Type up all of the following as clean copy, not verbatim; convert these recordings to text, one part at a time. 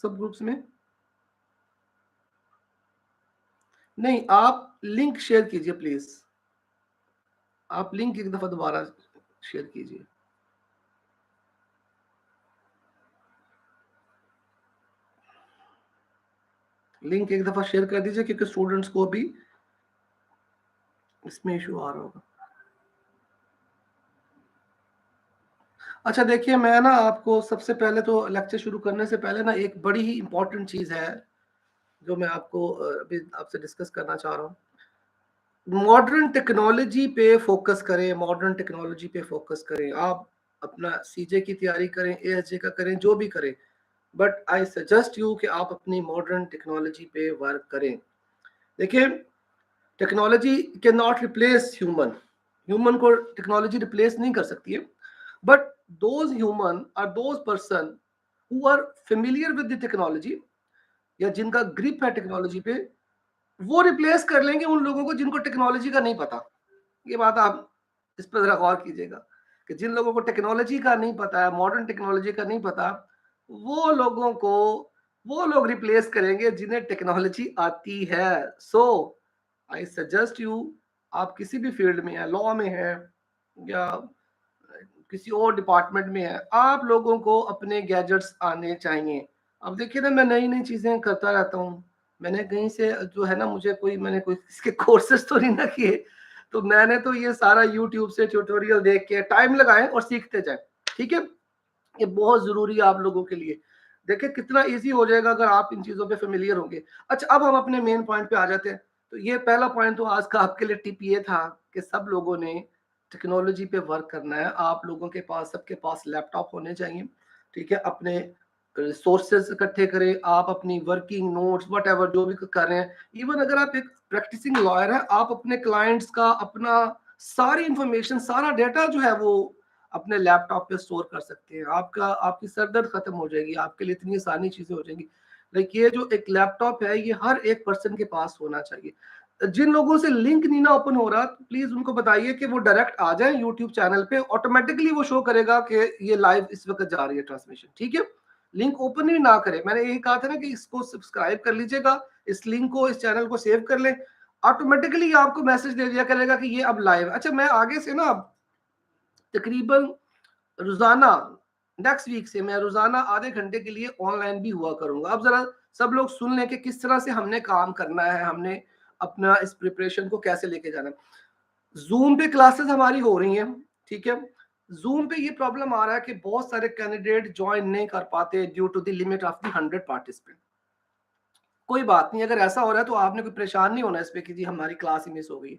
सब ग्रुप्स में? नहीं, आप लिंक शेयर कीजिए प्लीज। आप लिंक एक दफा दोबारा शेयर कीजिए। लिंक एक दफा शेयर कर दीजिए, क्योंकि स्टूडेंट्स को भी इसमें इशू आ रहा होगा। अच्छा देखिए, मैं ना आपको सबसे पहले तो लेक्चर शुरू करने से पहले ना एक बड़ी ही इंपॉर्टेंट चीज है जो मैं आपको अभी आपसे डिस्कस करना चाह रहा हूँ। मॉडर्न टेक्नोलॉजी पे फोकस करें, मॉडर्न टेक्नोलॉजी पे फोकस करें। आप अपना सीजे की तैयारी करें, एएसजे का करें, जो भी करें, बट आई सजेस्ट यू कि आप अपनी मॉडर्न टेक्नोलॉजी पे वर्क करें। देखिए, technology can not replace human. Human को टेक्नोलॉजी रिप्लेस नहीं कर सकती है, but those human are those person who are familiar with the technology, या जिनका ग्रिप है टेक्नोलॉजी पे, वो रिप्लेस कर लेंगे उन लोगों को जिनको टेक्नोलॉजी का नहीं पता। ये बात आप इस पर जरा गौर कीजिएगा कि जिन लोगों को टेक्नोलॉजी का नहीं पता है, मॉडर्न टेक्नोलॉजी का नहीं पता, वो लोगों को वो लोग रिप्लेस करेंगे जिन्हें टेक्नोलॉजी आती है। सो आई सजेस्ट यू, आप किसी भी फील्ड में है, लॉ में है या किसी और डिपार्टमेंट में है, आप लोगों को अपने गैजेट्स आने चाहिए। अब देखिए ना, मैं नई नई चीजें करता रहता हूँ। मैंने कहीं से जो है ना, मैंने कोई इसके कोर्सेज तो नहीं ना किए, तो मैंने तो ये सारा यूट्यूब से ट्यूटोरियल देख के टाइम लगाए और सीखते जाए। ठीक है, ये बहुत जरूरी है आप लोगों के लिए। देखिए कितना इजी हो जाएगा अगर आप इन चीजों पे फेमिलियर होंगे। अच्छा, अब हम अपने मेन पॉइंट पे आ जाते हैं। तो ये पहला पॉइंट तो आज का आपके लिए टिप ये था कि सब लोगों ने टेक्नोलॉजी पे वर्क करना है। आप लोगों के पास, सबके पास लैपटॉप होने चाहिए। ठीक है, अपने सोर्सेज इकट्ठे करें, आप अपनी वर्किंग नोट्स वट एवर जो भी कर रहे हैं। इवन अगर आप एक प्रैक्टिसिंग लॉयर है, आप अपने क्लाइंट्स का अपना सारी इंफॉर्मेशन, सारा डेटा जो है वो अपने लैपटॉप पे स्टोर कर सकते हैं। आपकी सरदर्द खत्म हो जाएगी, आपके लिए इतनी आसानी चीजें हो जाएंगी। लाइक ये जो एक लैपटॉप है, ये हर एक पर्सन के पास होना चाहिए। जिन लोगों से लिंक नहीं ना ओपन हो रहा, प्लीज उनको बताइए कि वो डायरेक्ट आ जाए यूट्यूब चैनल पे, ऑटोमेटिकली वो शो करेगा कि ये लाइव इस वक्त जा रही है ट्रांसमिशन। ठीक है, लिंक ओपन ही ना करें। मैंने यही कहा था ना कि इसको सब्सक्राइब कर लीजिएगा, इस लिंक को, इस चैनल को सेव कर लें, ऑटोमेटिकली आपको मैसेज दे दिया करेगा कि ये अब लाइव। अच्छा, मैं आगे से ना तकरीबन रोजाना, नेक्स्ट वीक से मैं रोजाना आधे घंटे के लिए ऑनलाइन भी हुआ करूंगा। अब जरा सब लोग सुन लें कि किस तरह से हमने काम करना है, हमने अपना इस प्रिपरेशन को कैसे लेके जाना है। जूम पे क्लासेस हमारी हो रही हैं। ठीक है, जूम पे ये प्रॉब्लम आ रहा है कि बहुत सारे कैंडिडेट ज्वाइन नहीं कर पाते due to the limit of the 100 participant. कोई बात नहीं, अगर ऐसा हो रहा है तो आपने कोई परेशान नहीं होना इस पे कि जी हमारी क्लास ही मिस हो गई।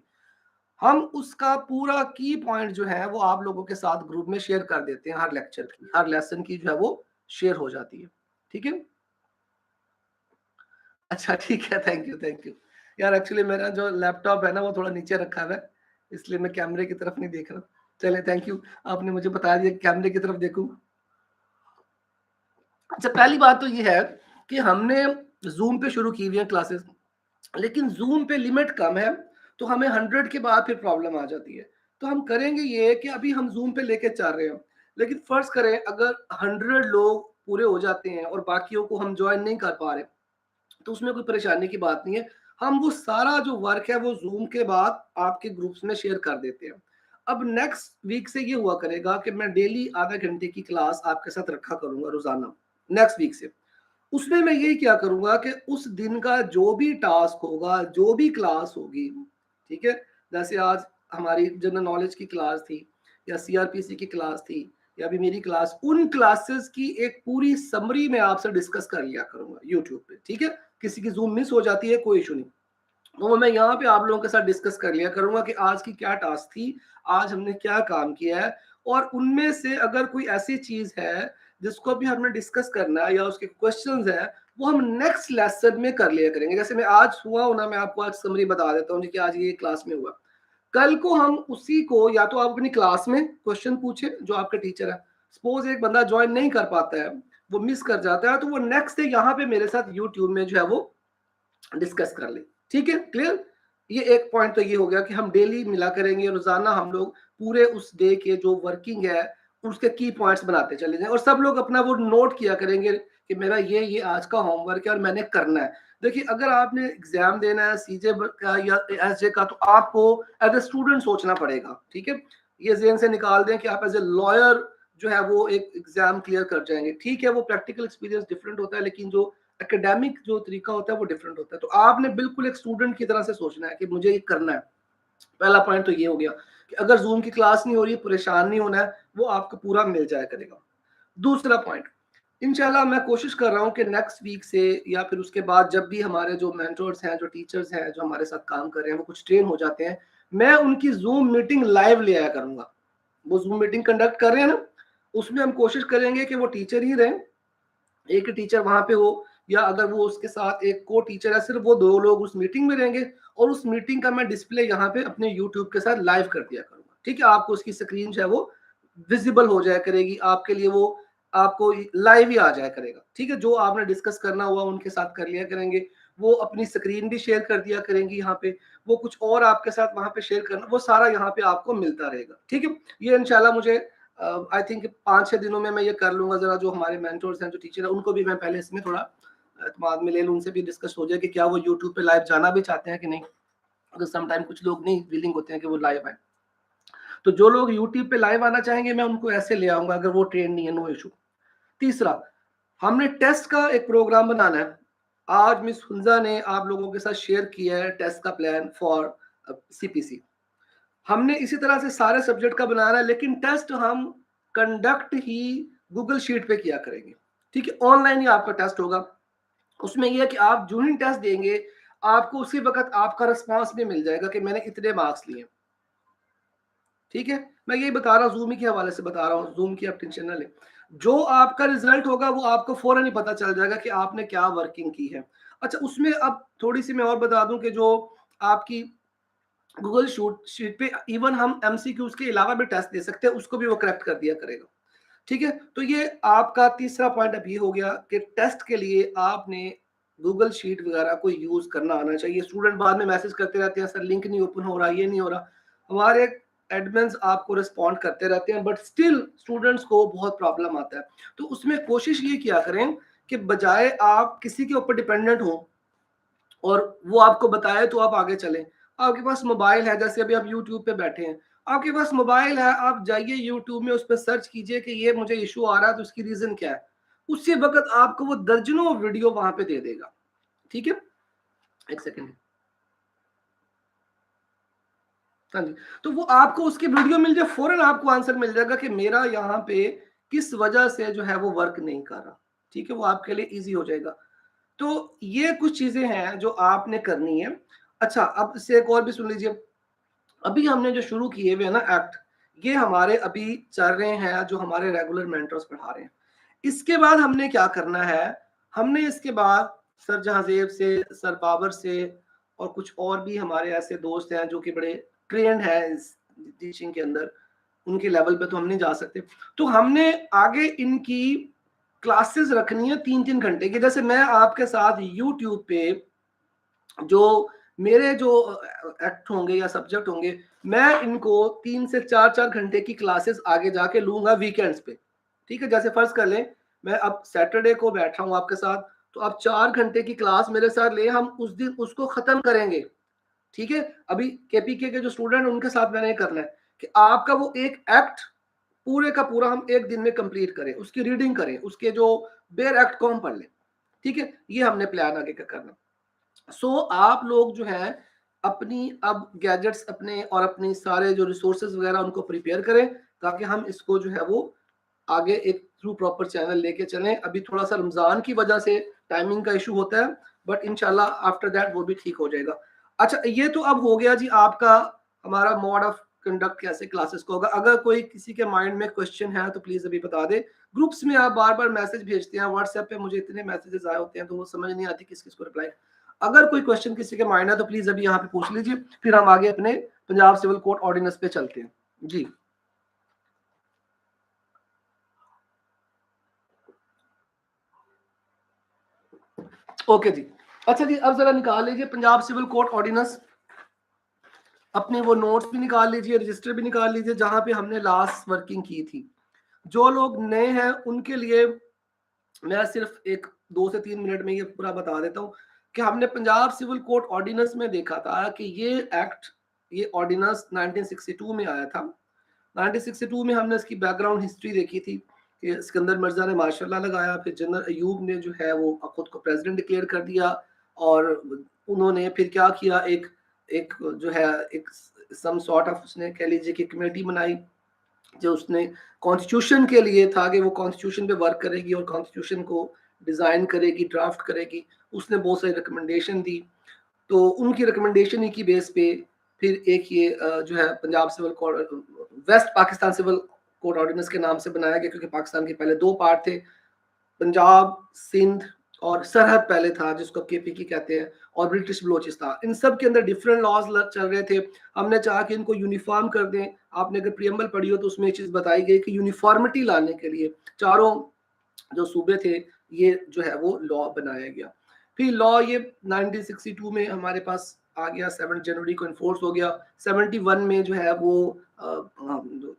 हम उसका पूरा की पॉइंट जो है वो आप लोगों के साथ ग्रुप में शेयर कर देते हैं। हर लेक्चर की, हर लेसन की जो है वो शेयर हो जाती है। ठीक है, अच्छा ठीक है, थैंक यू थैंक यू। यार एक्चुअली मेरा जो लैपटॉप है ना वो थोड़ा नीचे रखा हुआ है, इसलिए मैं कैमरे की तरफ नहीं देख रहा। चले, थैंक यू, आपने मुझे बता दिया कैमरे की तरफ देखूं। अच्छा, पहली बात तो ये है कि हमने जूम पे शुरू की हुई है क्लासेस, लेकिन जूम पे लिमिट कम है, तो हमें 100 के बाद फिर प्रॉब्लम आ जाती है। तो हम करेंगे ये कि अभी हम जूम पे लेके चल रहे हैं, लेकिन फर्ज करें अगर 100 लोग पूरे हो जाते हैं और बाकियों को हम ज्वाइन नहीं कर पा रहे, तो उसमें कोई परेशानी की बात नहीं है। हम वो सारा जो वर्क है वो जूम के बाद आपके ग्रुप्स में शेयर कर देते हैं। अब नेक्स्ट वीक से ये हुआ करेगा कि मैं डेली आधा घंटे की क्लास आपके साथ रखा करूंगा रोजाना, नेक्स्ट वीक से। उसमें मैं यही क्या करूंगा कि उस दिन का जो भी टास्क होगा, जो भी क्लास होगी, ठीक है, जैसे आज हमारी जनरल नॉलेज की क्लास थी, या सीआरपीसी की क्लास थी, या अभी मेरी क्लास, उन क्लासेस की एक पूरी समरी में आपसे डिस्कस कर लिया करूंगा यूट्यूब पे। ठीक है, किसी की जूम मिस हो जाती है, कोई इशू नहीं, तो मैं यहाँ पे आप लोगों के साथ डिस्कस कर लिया करूंगा कि आज की क्या टास्क थी, आज हमने क्या काम किया है, और उनमें से अगर कोई ऐसी चीज है जिसको भी हमने डिस्कस करना है या उसके क्वेश्चंस है, वो हम नेक्स्ट लेसन में कर लिया करेंगे। जैसे मैं आज हुआ हूं ना, मैं आपको आज समरी बता देता हूँ कि आज ये क्लास में हुआ, कल को हम उसी को, या तो आप अपनी क्लास में क्वेश्चन पूछे जो आपका टीचर है, सपोज एक बंदा ज्वाइन नहीं कर पाता है, वो मिस कर जाता है, तो वो नेक्स्ट डे यहाँ पे मेरे साथ यूट्यूब में जो है वो डिस्कस कर ले। ठीक है, क्लियर। ये एक पॉइंट तो ये हो गया कि हम डेली मिला करेंगे, रोजाना हम लोग पूरे उस डे के जो वर्किंग है उसके की पॉइंट्स बनाते चले जाएं, और सब लोग अपना वो नोट किया करेंगे कि मेरा ये आज का होमवर्क है और मैंने करना है। देखिए, अगर आपने एग्ज़ाम देना है सीजे का या एसजे का, तो आपको एज़ अ स्टूडेंट सोचना पड़ेगा, ठीक है? ये ज़हन से निकाल दें कि आप एज़ अ लॉयर जो है वो एक एग्ज़ाम क्लियर कर जाएँगे। ठीक है, वो प्रैक्टिकल एक्सपीरियंस डिफरेंट होता है, लेकिन जो एकेडमिक जो तरीका होता है वो डिफरेंट होता है। तो आपने बिल्कुल एक स्टूडेंट की तरह से सोचना है कि मुझे ये करना है। पहला पॉइंट तो ये हो गया कि अगर ज़ूम की क्लास नहीं हो रही है, परेशान नहीं होना है, वो आपको पूरा मिल जाया करेगा। दूसरा पॉइंट, इंशाल्लाह मैं कोशिश कर रहा हूँ कि नेक्स्ट वीक से या फिर उसके बाद जब भी हमारे जो मेंटर्स हैं, जो टीचर्स हैं, जो हमारे साथ काम कर रहे हैं, वो कुछ ट्रेन हो जाते हैं, मैं उनकी ज़ूम मीटिंग लाइव ले आया करूँगा। वो ज़ूम मीटिंग कंडक्ट कर रहे हैं ना, उसमें हम कोशिश करेंगे कि वो टीचर ही रहें, एक टीचर वहाँ पे हो, या अगर वो उसके साथ एक को टीचर है, सिर्फ वो 2 लोग उस मीटिंग में रहेंगे और उस मीटिंग का मैं डिस्प्ले यहाँ पे अपने यूट्यूब के साथ लाइव कर दिया करूँगा। ठीक है? आपको उसकी स्क्रीन जो है वो विज़िबल हो जाया करेगी, आपके लिए वो आपको लाइव ही आ जाया करेगा। ठीक है? जो आपने डिस्कस करना हुआ उनके साथ कर लिया करेंगे। वो अपनी स्क्रीन भी शेयर कर दिया करेंगी यहाँ पे, वो कुछ और आपके साथ वहाँ पे शेयर करना, वो सारा यहाँ पे आपको मिलता रहेगा। ठीक है? ये इंशाल्लाह मुझे आई थिंक 5-6 दिनों में मैं ये कर लूँगा। ज़रा जो हमारे मेंटर्स हैं, जो टीचर हैं, उनको भी मैं पहले इसमें थोड़ा एतमाद में ले लूँ, उनसे भी डिस्कस हो जाए कि क्या वो यूट्यूब पे लाइव जाना भी चाहते हैं कि नहीं? अगर सम टाइम कुछ लोग नहीं विलिंग होते हैं कि वो लाइव आएँ। तो जो लोग यूट्यूब पे लाइव आना चाहेंगे, मैं उनको ऐसे ले आऊँगा अगर वो ट्रेन नहीं है, नो इश्यू। तीसरा, हमने टेस्ट का एक प्रोग्राम बनाना है। आज मिस हुंजा ने आप लोगों के साथ शेयर किया है टेस्ट का प्लान फॉर सीपीसी। हमने इसी तरह से सारे सब्जेक्ट का बनाना है, लेकिन टेस्ट हम कंडक्ट ही गूगल शीट पे किया करेंगे। ठीक है? ऑनलाइन ही आपका टेस्ट होगा। उसमें ये है कि आप जो ही टेस्ट देंगे, आपको उसी वक़्त आपका रिस्पॉन्स भी मिल जाएगा कि मैंने इतने मार्क्स लिए। ठीक है? मैं यही बता रहा हूँ, ज़ूम ही के हवाले से बता रहा हूँ, ज़ूम की आप टेंशन ना लें। जो आपका रिज़ल्ट होगा वो आपको फ़ौरन ही पता चल जाएगा कि आपने क्या वर्किंग की है। अच्छा, उसमें अब थोड़ी-सी मैं और बता दूँ कि जो आपकी गूगल शूट शीट पे इवन हम एमसीक्यूज़ के अलावा भी टेस्ट दे सकते हैं, उसको भी वो करेक्ट कर दिया करेगा। ठीक है? तो ये आपका तीसरा पॉइंट अब ये हो गया कि टेस्ट के लिए आपने गूगल शीट वगैरह को यूज़ करना आना चाहिए। स्टूडेंट बाद में मैसेज करते रहते हैं, सर लिंक नहीं ओपन हो रहा, ये नहीं हो रहा। हमारे एडमिन्स आपको रिस्पॉन्ड करते रहते हैं, बट स्टिल स्टूडेंट्स को बहुत प्रॉब्लम आता है। तो उसमें कोशिश ये किया करें कि बजाय आप किसी के ऊपर डिपेंडेंट हो और वो आपको बताए तो आप आगे चलें। आपके पास मोबाइल है, जैसे अभी आप यूट्यूब पे बैठे हैं, आपके पास मोबाइल है, आप जाइए यूट्यूब में, उस पे सर्च कीजिए कि ये मुझे इश्यू आ रहा है, तो उसकी रीज़न क्या है? उसी वक़्त आपको वो दर्जनों वीडियो वहाँ पे दे देगा। ठीक है? 1 सेकंड। हाँ जी, तो वो आपको उसकी वीडियो मिल जाए, फ़ौरन आपको आंसर मिल जाएगा कि मेरा यहाँ पे किस वजह से जो है वो वर्क नहीं कर रहा। ठीक है? वो आपके लिए ईज़ी हो जाएगा। तो ये कुछ चीज़ें हैं जो आपने करनी है। अच्छा, अब इससे एक और भी सुन लीजिए। अभी हमने जो शुरू किए हुए हैं ना एक्ट, ये हमारे अभी चल रहे हैं, जो हमारे रेगुलर मेंटर्स पढ़ा रहे हैं। इसके बाद हमने क्या करना है, हमने इसके बाद सर जहांजेब से, सर बाबर से और कुछ और भी हमारे ऐसे दोस्त हैं जो कि बड़े ट्रेंड हैं इस टीचिंग के अंदर, उनके लेवल पे तो हम नहीं जा सकते। तो हमने आगे इनकी क्लासेस रखनी है 3-3 घंटे की। जैसे मैं आपके साथ यूट्यूब पे जो मेरे जो एक्ट होंगे या सब्जेक्ट होंगे, मैं इनको 3 से 4-4 घंटे की क्लासेस आगे जाके लूँगा वीकेंड्स पे। ठीक है? जैसे फ़र्ज़ कर लें, मैं अब सैटरडे को बैठा हूँ आपके साथ, तो आप 4 घंटे की क्लास मेरे साथ लें, हम उस दिन उसको ख़त्म करेंगे। ठीक है? अभी केपीके के जो स्टूडेंट हैं, उनके साथ मैंने ये करना है कि आपका वो एक एक्ट पूरे का पूरा हम 1 दिन में कंप्लीट करें, उसकी रीडिंग करें, उसके जो बेयर एक्ट को हम पढ़ लें। ठीक है? ये हमने प्लान आगे का करना। आप लोग जो है अपनी अब गैजेट्स अपने और अपनी सारे जो रिसोर्सेज वगैरह उनको प्रिपेयर करें, ताकि हम इसको जो है वो आगे एक थ्रू प्रॉपर चैनल लेके चलें। अभी थोड़ा सा रमजान की वजह से टाइमिंग का इशू होता है, बट इंशाल्लाह आफ्टर दैट वो भी ठीक हो जाएगा। अच्छा, ये तो अब हो गया जी आपका, हमारा मोड ऑफ कंडक्ट कैसे क्लासेस को होगा। अगर कोई किसी के माइंड में क्वेश्चन है तो प्लीज अभी बता दे। ग्रुप्स में आप बार बार मैसेज भेजते हैं, व्हाट्सएप पे मुझे इतने मैसेजेस आए होते हैं तो वो समझ नहीं आती किस किस को रिप्लाई। अगर कोई क्वेश्चन किसी के माइंड है तो प्लीज अभी यहाँ पे पूछ लीजिए, फिर हम आगे अपने पंजाब सिविल कोड ऑर्डिनेंस पे चलते हैं जी। ओके जी। अच्छा जी, अब जरा निकाल लीजिए पंजाब सिविल कोड ऑर्डिनेंस, अपने वो नोट्स भी निकाल लीजिए, रजिस्टर भी निकाल लीजिए, जहां पे हमने लास्ट वर्किंग की थी। जो लोग नए हैं उनके लिए मैं सिर्फ एक 2 से 3 मिनट में ये पूरा बता देता हूँ कि हमने पंजाब सिविल कोड ऑर्डिनेंस में देखा था कि ये एक्ट, ये ऑर्डिनेंस 1962 में आया था। 1962 में हमने इसकी बैकग्राउंड हिस्ट्री देखी थी कि सिकंदर मिर्जा ने मार्शल लॉ लगाया, फिर जनरल अयूब ने जो है वो खुद को प्रेसिडेंट डिक्लेयर कर दिया, और उन्होंने फिर क्या किया, एक एक जो है एक सम सॉर्ट ऑफ, उसने कह लीजिए कि कमेटी बनाई जो उसने कॉन्स्टिट्यूशन के लिए था कि वो कॉन्स्टिट्यूशन पे वर्क करेगी और कॉन्स्टिट्यूशन को डिज़ाइन करेगी, ड्राफ्ट करेगी। उसने बहुत सारी रिकमेंडेशन दी, तो उनकी रिकमेंडेशन ही की बेस पे फिर एक ये जो है Punjab civil code, west Pakistan civil code ordinance के नाम से बनाया गया, क्योंकि पाकिस्तान के पहले 2 पार्ट थे, पंजाब, सिंध और सरहद पहले था जिसको केपीके कहते हैं, और ब्रिटिश बलोचिस्तान। इन सब के अंदर डिफरेंट लॉज चल रहे थे। हमने चाहा कि इनको यूनिफॉर्म कर दें। आपने अगर प्रियम्बल पढ़ी हो तो उसमें ये चीज़ बताई गई कि यूनिफॉर्मिटी लाने के लिए चारों जो सूबे थे, ये जो है वो लॉ बनाया गया। फिर लॉ ये 1962 में हमारे पास आ गया, 7 जनवरी को इन्फोर्स हो गया। 71 में जो है वो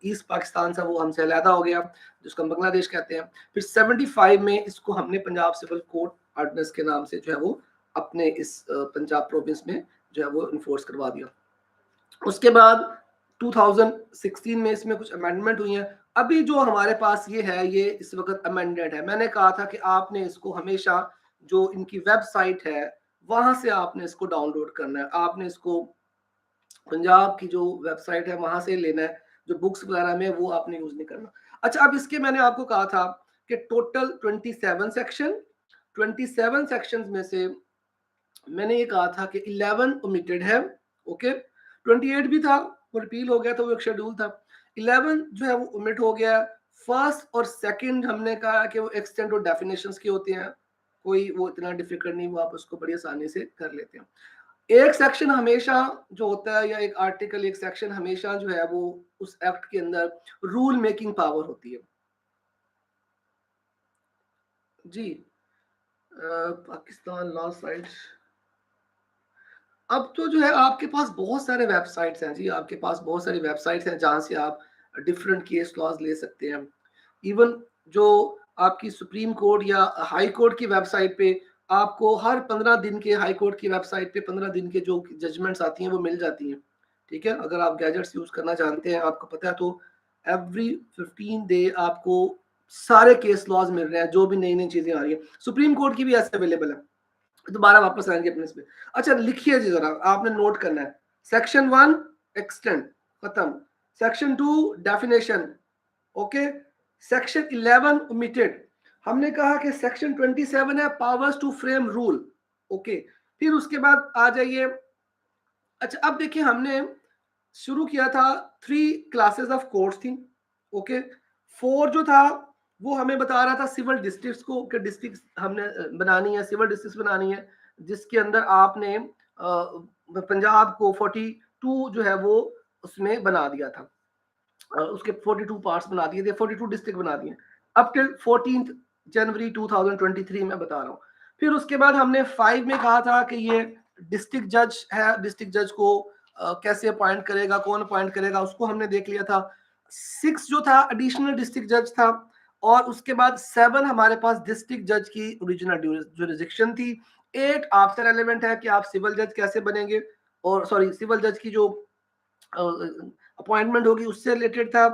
ईस्ट पाकिस्तान था वो हमसे अलहदा हो गया, जिसको हम बांग्लादेश कहते हैं। फिर 75 में इसको हमने पंजाब सिविल कोड ऑर्डिनेंस के नाम से जो है वो अपने इस पंजाब प्रोविंस में जो है वो इन्फोर्स करवा दिया। उसके बाद 2016 में इसमें कुछ अमेंडमेंट हुई हैं। अभी जो हमारे पास ये है, ये इस वक्त अमेंडेड है। मैंने कहा था कि आपने इसको हमेशा जो इनकी वेबसाइट है वहां से आपने इसको डाउनलोड करना है, आपने इसको पंजाब की जो वेबसाइट है वहां से लेना है, जो बुक्स वगैरह में वो आपने यूज नहीं करना। अच्छा, अब इसके मैंने आपको कहा था कि टोटल 27 सेक्शन, 27 सेक्शंस में से मैंने ये कहा था कि 11 ओमिटेड है, ओके। 28 भी था, वो रिपील हो गया था, वो एक शेड्यूल था। 11 जो है वो ओमिट हो गया। फर्स्ट और सेकंड हमने कहा कि वो एक्सटेंट और डेफिनेशंस के होते हैं, कोई वो इतना डिफिकल्ट नहीं, वो आप उसको बड़ी आसानी से कर लेते हैं। एक सेक्शन हमेशा जो होता है, या एक आर्टिकल, एक सेक्शन हमेशा जो है वो उस एक्ट के अंदर रूल मेकिंग पावर होती है। जी, पाकिस्तान लॉ साइट। अब तो जो है आपके पास बहुत सारे वेबसाइट्स हैं जी, आपके पास बहुत सारी वेबसाइट्स हैं जहां से आप डिफरेंट केस लॉज ले सकते हैं। इवन जो आपकी सुप्रीम कोर्ट या हाई कोर्ट की वेबसाइट पे आपको हर 15 दिन के, हाई कोर्ट की वेबसाइट पे 15 दिन के जो जजमेंट्स आती हैं वो मिल जाती हैं। ठीक है, अगर आप गैजेट्स यूज करना जानते हैं, आपको पता है, तो एवरी 15 डे आपको सारे केस लॉज मिल रहे हैं, जो भी नई नई चीजें आ रही है। सुप्रीम कोर्ट की भी ऐसे अवेलेबल है। दोबारा वापस आएंगे अपने इसमें। अच्छा, लिखिए जी जरा, आपने नोट करना है। सेक्शन 1 एक्सटेंड, खत्म। Section 2 definition, okay. Section 11 omitted. हमने कहा कि सेक्शन 27 है powers to frame rule, okay. फिर उसके बाद आ जाइए। अच्छा, अब देखिए, हमने शुरू किया था 3 क्लासेस ऑफ कोर्ट्स थी, ओके। 4 जो था वो हमें बता रहा था सिविल डिस्ट्रिक्ट्स को, कि डिस्ट्रिक्ट हमने बनानी है, सिविल डिस्ट्रिक्ट बनानी है, जिसके अंदर आपने पंजाब को 42 जो है वो उसमें बना दिया था, उसके 42 पार्ट्स बना दिए थे, 42 डिस्ट्रिक्ट बना दिए अप टिल 14 जनवरी 2023 में बता रहा हूँ। फिर उसके बाद हमने 5 में कहा था कि ये डिस्ट्रिक्ट जज है, डिस्ट्रिक्ट जज को कैसे अपॉइंट करेगा, कौन अपॉइंट करेगा, उसको हमने देख लिया था। 6 जो था एडिशनल डिस्ट्रिक्ट जज था, और उसके बाद 7 हमारे पास डिस्ट्रिक्ट जज की ओरिजिनल जुरिस्डिक्शन थी। 8 आपसे रेलेवेंट है कि आप सिविल जज कैसे बनेंगे, और सॉरी, सिविल जज की जो अपॉइंटमेंट होगी उससे रिलेटेड था।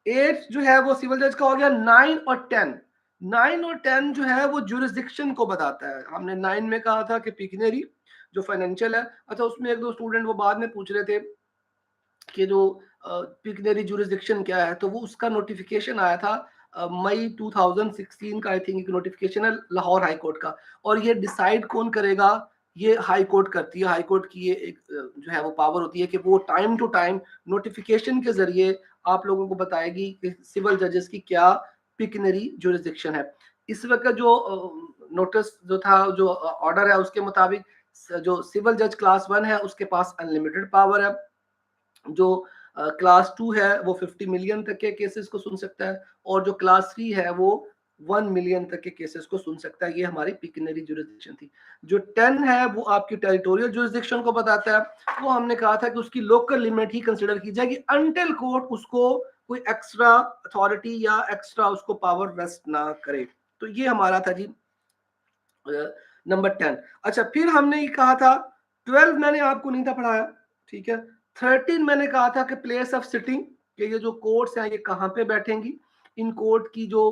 8 जो है वो सिविल जज का हो गया। 9 और 10, 9 और 10 जो है वो जुरिस्डिक्शन को बताता है। हमने 9 में कहा था कि पिकनरी जो फाइनेंशियल है। अच्छा, उसमें एक दो स्टूडेंट वो बाद में पूछ रहे थे कि जो पिकनरी जुरिस्डिक्शन क्या है, तो वो उसका नोटिफिकेशन आया था मई 2016 का, आई थिंक एक नोटिफिकेशन है लाहौर हाई कोर्ट का। और ये डिसाइड कौन करेगा, ये हाई कोर्ट करती है। हाई कोर्ट की ये एक जो है वो पावर होती है कि वो टाइम टू टाइम नोटिफिकेशन के जरिए आप लोगों को बताएगी कि सिविल जजेस की क्या पिकनरी जुरिस्डिक्शन है। इस वक्त जो नोटिस जो था, जो ऑर्डर है, उसके मुताबिक जो सिविल जज क्लास 1 है उसके पास अनलिमिटेड पावर है। जो क्लास 2 है वो 50 मिलियन तक के केसेस को सुन सकता है, और जो क्लास 3 है वो 1 मिलियन तक के केसेस को सुन सकता है। ये हमारी पिकनरी जुरिस्डिक्शन थी। जो 10 है वो आपकी टेरिटोरियल जुरिस्डिक्शन को बताता है। वो हमने कहा था कि उसकी लोकल लिमिट ही कंसिडर की जाएगी अनटिल कोर्ट उसको कोई एक्स्ट्रा अथॉरिटी या एक्स्ट्रा उसको पावर वेस्ट ना करे। तो ये हमारा था जी नंबर 10। अच्छा, फिर हमने ये कहा था 12 मैंने आपको नहीं था पढ़ाया, ठीक है। 13 मैंने कहा था कि प्लेस ऑफ सिटिंग, कि ये जो कोर्ट्स हैं ये कहाँ पे बैठेंगी, इन कोर्ट की जो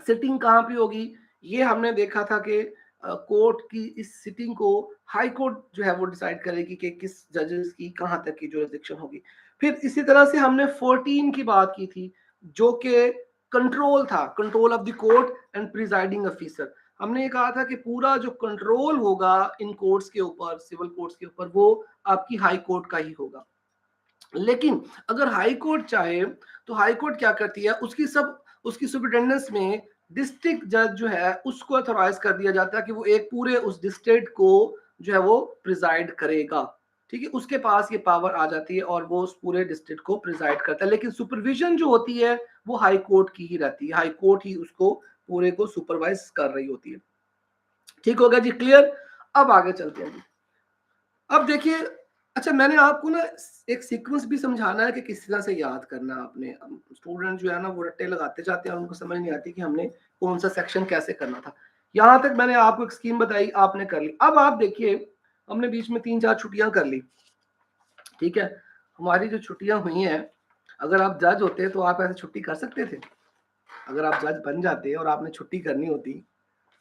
सिटिंग कहाँ पे होगी, ये हमने देखा था कि कोर्ट की इस सिटिंग को हाई कोर्ट जो है वो डिसाइड करेगी कि किस जजेस की कहाँ तक की जुरिस्डिक्शन होगी। फिर इसी तरह से हमने 14 की बात की थी, जो कि कंट्रोल था, control of the court and presiding officer. हमने ये कहा था कि पूरा जो कंट्रोल होगा इन कोर्ट्स के ऊपर, सिविल कोर्ट्स के ऊपर, वो आपकी हाई कोर्ट का ही होगा। लेकिन अगर हाई कोर्ट चाहे तो हाई कोर्ट क्या करती है, उसकी सुपरिटेंडेंस में डिस्ट्रिक्ट जज जो है उसको अथोराइज कर दिया जाता है कि वो एक पूरे उस डिस्ट्रिक्ट को जो है वो प्रिजाइड करेगा, ठीक है। उसके पास ये पावर आ जाती है और वो उस पूरे डिस्ट्रिक्ट को प्रिजाइड करता है, लेकिन सुपरविजन जो होती है वो हाई कोर्ट की ही रहती है, हाई कोर्ट ही उसको पूरे को सुपरवाइज कर रही होती है। ठीक होगा जी, क्लियर। अब आगे चलते हैं जी। अब देखिए, अच्छा मैंने आपको ना एक सीक्वेंस भी समझाना है कि किस तरह से याद करना है आपने। स्टूडेंट जो है ना वो रट्टे लगाते जाते हैं और उनको समझ नहीं आती कि हमने कौन सा सेक्शन कैसे करना था। यहाँ तक मैंने आपको एक स्कीम बताई, आपने कर ली। अब आप देखिए, हमने बीच में 3-4 छुट्टियां कर ली, ठीक है। हमारी जो छुट्टियां हुई हैं, अगर आप जज होते तो आप ऐसे छुट्टी कर सकते थे? अगर आप जज बन जाते और आपने छुट्टी करनी होती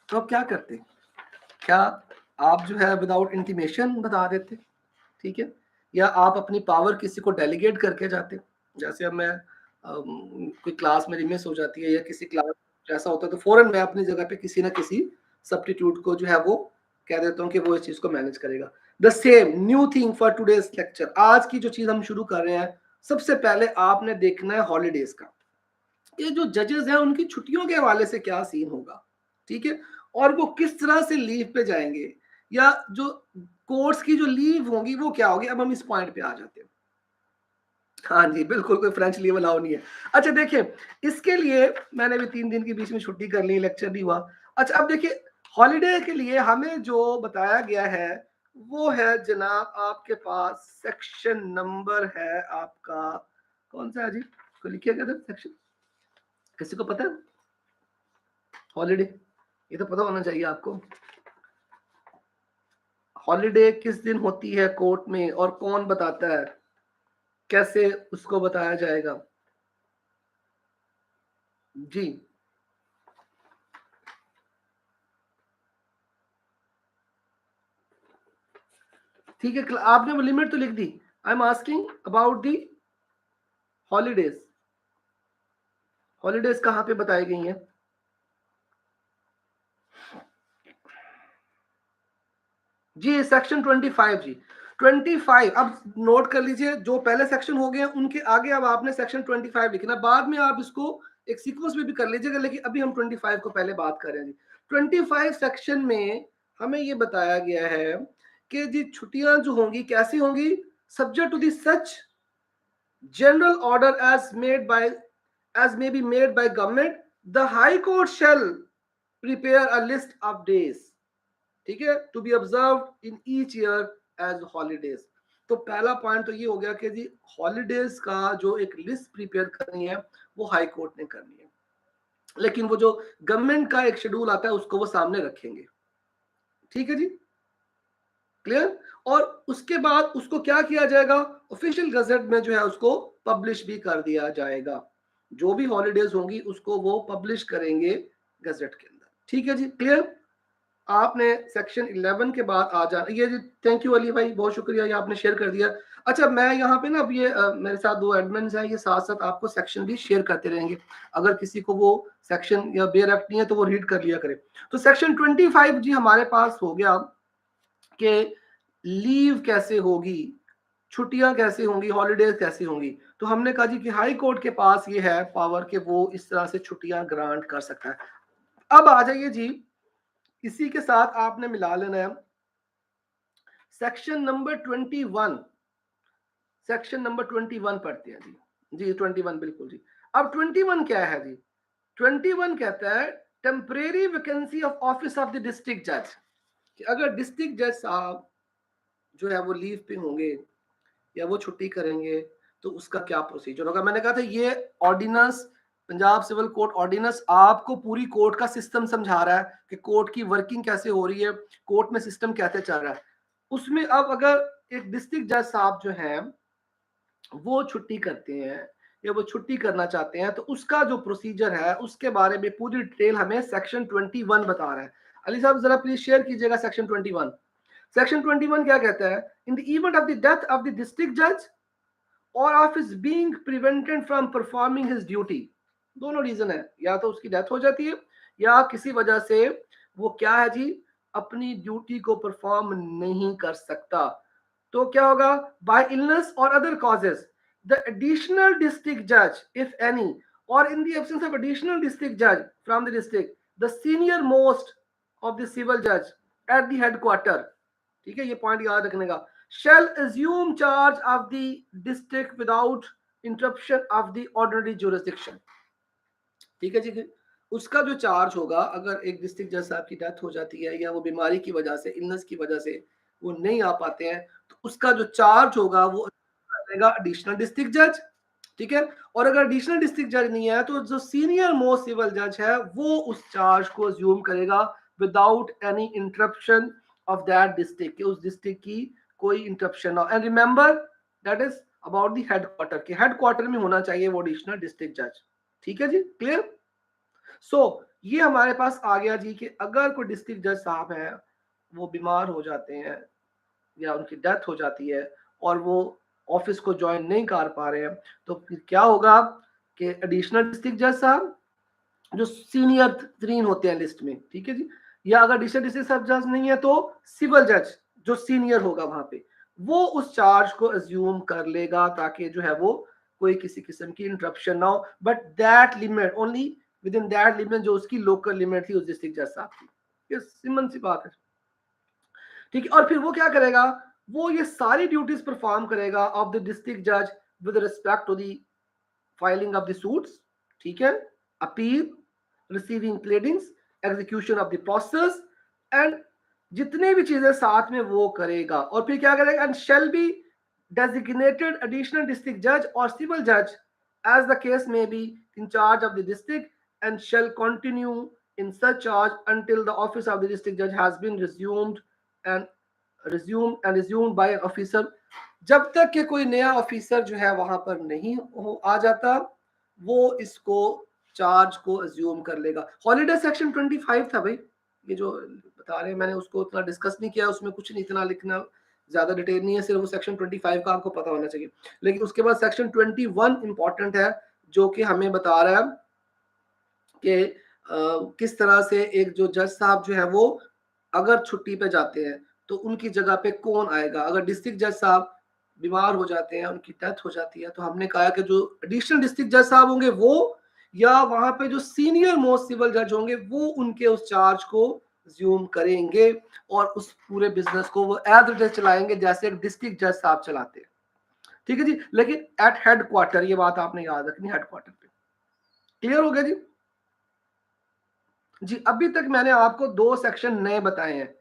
तो आप क्या करते? क्या आप जो है विदाउट इंटीमेशन बता देते, ठीक है, या आप अपनी पावर किसी को डेलीगेट करके जाते? जैसे अब मैं कोई क्लास मेरी मिस हो जाती है या किसी क्लास ऐसा होता है तो फौरन मैं अपनी जगह पे किसी ना किसी सब्स्टिट्यूट को जो है वो कह देता हूँ कि वो इस चीज को मैनेज करेगा। The same new thing for today's lecture, आज की जो चीज हम शुरू कर रहे हैं, सबसे पहले आपने देखना है हॉलीडेज का। ये जो जजेस हैं उनकी छुट्टियों के हवाले से क्या सीन होगा, ठीक है, और वो किस तरह से लीव पे जाएंगे, या जो कोर्ट्स की जो लीव होगी वो क्या होगी। अब हम इस पॉइंट पे आ जाते हैं। हाँ जी, बिल्कुल कोई फ्रेंच लीव अलाउ नहीं है। अच्छा देखिए, इसके लिए मैंने भी 3 दिन के बीच में छुट्टी कर ली, लेक्चर नहीं हुआ। अच्छा अब देखिए, हॉलिडे के लिए हमें जो बताया गया है वो है जनाब, आपके पास सेक्शन नंबर है आपका, कौन सा है जी, को लिखिए क्या सेक्शन, किसी को पता है? हॉलिडे, ये तो पता होना चाहिए आपको। हॉलिडे किस दिन होती है कोर्ट में और कौन बताता है, कैसे उसको बताया जाएगा जी? ठीक है, आपने वो लिमिट तो लिख दी। I am asking about the holidays. Holidays कहाँ पे बताई गई हैं? जी सेक्शन 25 जी, 25। अब नोट कर लीजिए, जो पहले सेक्शन हो गए उनके आगे अब आपने सेक्शन 25 लिखना, बाद में आप इसको एक सीक्वेंस में भी कर लीजिएगा, लेकिन अभी हम 25 को पहले बात कर रहे हैं जी। 25 सेक्शन में हमें ये बताया गया है कि जी छुट्टियां जो होंगी कैसी होंगी, subject to the such general order as may be made by government, the high court shall prepare a list of days, ठीक है, to be observed in each year as holidays। तो पहला पॉइंट तो ये हो गया कि जी हॉलीडेज का जो एक लिस्ट प्रिपेयर करनी है वो हाई कोर्ट ने करनी है, लेकिन वो जो गवर्नमेंट का एक शेड्यूल आता है उसको वो सामने रखेंगे, ठीक है जी, क्लियर। और उसके बाद उसको क्या किया जाएगा, ऑफिशियल गजट में जो है उसको पब्लिश भी कर दिया जाएगा। जो भी हॉलीडेज होंगी उसको वो पब्लिश करेंगे गजट के अंदर, ठीक है जी, क्लियर। आपने सेक्शन 11 के बाद आ जाना ये जी। थैंक यू अली भाई, बहुत शुक्रिया, ये आपने शेयर कर दिया। अच्छा मैं यहाँ पे ना अब ये मेरे साथ 2 एडमिन्स हैं, ये साथ साथ आपको सेक्शन भी शेयर करते रहेंगे। अगर किसी को वो सेक्शन या बेयर एक्ट नहीं है तो वो रीड कर लिया करे। तो सेक्शन 25 जी हमारे पास हो गया कि लीव कैसे होगी, छुट्टियां कैसे होंगी, हॉलीडेज कैसे होंगी। तो हमने कहा जी कि हाई कोर्ट के पास ये है पावर कि वो इस तरह से छुट्टियां ग्रांट कर सकता है। अब आ जाइए जी, इसी के साथ आपने मिला लेना है सेक्शन नंबर 21। सेक्शन नंबर 21 पढ़ते हैं जी। जी 21 बिल्कुल जी। अब 21 क्या है जी? 21 कहता है temporary vacancy of office of the district जज, कि अगर डिस्ट्रिक्ट जज साहब जो है वो लीव पे होंगे या वो छुट्टी करेंगे तो उसका क्या प्रोसीजर होगा। मैंने कहा था ये ordinance Punjab civil court ordinance आपको पूरी कोर्ट का सिस्टम समझा रहा है कि कोर्ट की वर्किंग कैसे हो रही है, कोर्ट में सिस्टम कैसे चल रहा है। उसमें अब अगर एक डिस्ट्रिक्ट जज साहब जो हैं वो छुट्टी करते हैं या वो छुट्टी करना चाहते हैं, तो उसका जो प्रोसीजर है उसके बारे में पूरी डिटेल हमें सेक्शन 21 बता रहा है। अली साहब जरा प्लीज शेयर कीजिएगा सेक्शन 21। सेक्शन 21 क्या कहता है? इन the event of the death of the district जज और of his being prevented from performing his duty, दोनों रीजन है, या तो उसकी डेथ हो जाती है या किसी वजह से वो क्या है जी, अपनी ड्यूटी को परफॉर्म नहीं कर सकता, तो क्या होगा? बाय इलनेस और other causes the additional district जज इफ एनी और in the absence of additional district जज from the district the senior most of the civil जज एट द हेडक्वार्टर, ठीक है, ये पॉइंट याद रखने का, shall assume charge of the district without interruption of the ordinary jurisdiction, ठीक है जी। उसका जो चार्ज होगा, अगर एक डिस्ट्रिक्ट जज साहब की डेथ हो जाती है या वो बीमारी की वजह से, इलनेस की वजह से वो नहीं आ पाते हैं, तो उसका जो चार्ज होगा वो करेगा एडिशनल डिस्ट्रिक्ट जज, ठीक है। और अगर एडिशनल डिस्ट्रिक्ट जज नहीं है तो जो सीनियर मोस्ट सिविल जज है वो उस चार्ज को अज्यूम करेगा without any interruption of that district, उस डिस्ट्रिक्ट की कोई इंटरप्शन ना। And remember that is about the headquarter, के हेडक्वार्टर में होना चाहिए वो एडिशनल डिस्ट्रिक्ट जज, ठीक है जी, क्लियर। सो ये हमारे पास आ गया जी कि अगर कोई डिस्ट्रिक्ट जज साहब है वो बीमार हो जाते हैं या उनकी डेथ हो जाती है और वो ऑफिस को ज्वाइन नहीं कर पा रहे हैं, तो फिर क्या होगा कि एडिशनल डिस्ट्रिक्ट जज साहब जो सीनियर तरीन होते हैं लिस्ट में, ठीक है जी, या अगर एडिशनल डिस्ट्रिक्ट सब जज नहीं है तो सिविल जज जो सीनियर होगा वहां पे वो उस चार्ज को अज्यूम कर लेगा ताकि जो है वो कोई किसी किस्म की इंटरप्शन ना हो, but that limit only with in that limit जो उसकी लोकल लिमिट थी उस डिस्ट्रिक्ट जज साहब की, ये सिंपल सी बात है, ठीक है। और फिर वो क्या करेगा, वो ये सारी ड्यूटीज परफॉर्म करेगा ऑफ द डिस्ट्रिक्ट जज with respect to the filing of the suits, ठीक है, appeal, receiving pleadings, execution of the process and जितने भी चीजें साथ में वो करेगा। और फिर क्या करेगा, and shall be designated additional district judge or civil judge as the case may be in charge of the district and shall continue in such charge until the office of the district judge has been resumed by an officer, जब तक कि कोई नया officer जो है वहां पर नहीं आ जाता वो इसको चार्ज को अज्यूम कर लेगा। हॉलीडे सेक्शन 25 था भाई, ये जो बता रहे हैं मैंने उसको उतना डिस्कस नहीं किया, उसमें कुछ नहीं इतना लिखना ज्यादा डिटेल नहीं है, सिर्फ वो सेक्शन 25 का आपको पता होना चाहिए। लेकिन उसके बाद सेक्शन 21 इंपॉर्टेंट है जो कि हमें बता रहा है कि किस तरह से एक जो जज साहब जो है वो अगर छुट्टी पे जाते हैं तो उनकी जगह पे कौन आएगा। अगर डिस्ट्रिक्ट जज साहब बीमार हो जाते हैं, उनकी डेथ हो जाती है, तो हमने कहा कि जो एडिशनल डिस्ट्रिक्ट जज साहब होंगे वो या वहां पे जो सीनियर मोस्ट सिविल जज होंगे वो उनके उस चार्ज को ज्यूम करेंगे और उस पूरे बिजनेस को वो एज इट इज चलाएंगे जैसे एक डिस्ट्रिक्ट जज साहब चलाते हैं, ठीक है जी। लेकिन एट हेडक्वार्टर, ये बात आपने याद रखनी, हेडक्वार्टर पे। क्लियर हो गया जी? जी, अभी तक मैंने आपको 2 सेक्शन नए बताए हैं।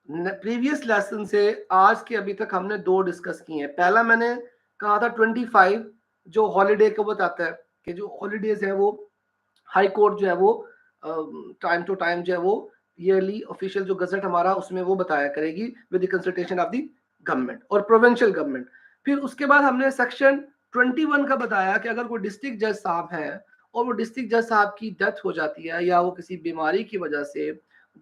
प्रीवियस लेसन से आज के अभी तक हमने 2 डिस्कस किए हैं। पहला मैंने कहा था 25 जो हॉलिडे को बताता है कि जो हॉलिडेज है वो हाई कोर्ट जो है वो टाइम टू टाइम जो है वो ईयरली ऑफिशियल जो गजट हमारा उसमें वो बताया करेगी with the consultation of the government और प्रोविंशियल गवर्नमेंट। फिर उसके बाद हमने सेक्शन 21 का बताया कि अगर कोई डिस्ट्रिक्ट जज साहब है और वो डिस्ट्रिक्ट जज साहब की डेथ हो जाती है या वो किसी बीमारी की वजह से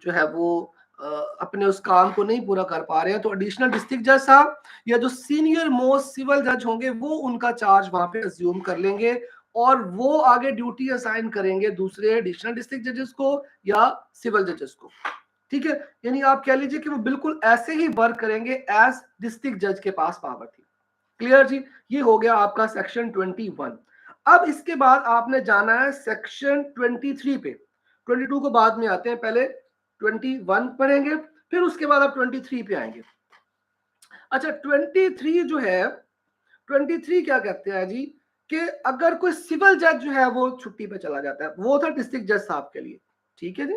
जो है वो अपने उस काम को नहीं पूरा कर पा रहे हैं, तो एडिशनल डिस्ट्रिक्ट जज साहब या जो सीनियर मोस्ट सिविल जज होंगे वो उनका चार्ज वहां पे अज्यूम कर लेंगे और वो आगे ड्यूटी असाइन करेंगे दूसरे एडिशनल डिस्ट्रिक्ट जजेस को या सिविल जजेस को, ठीक है। यानी आप कह लीजिए कि वो बिल्कुल ऐसे ही वर्क करेंगे एज डिस्ट्रिक्ट जज के पास पावर थी। क्लियर जी? ये हो गया आपका सेक्शन 21। अब इसके बाद आपने जाना है सेक्शन 23 पे। 22 को बाद में आते हैं, पहले 21 पढ़ेंगे फिर उसके बाद आप 23 पे आएंगे। अच्छा, 23 जो है, 23 क्या कहते हैं जी कि अगर कोई सिविल जज जो है वो छुट्टी पे चला जाता है, वो था डिस्ट्रिक्ट जज साहब के लिए, ठीक है जी।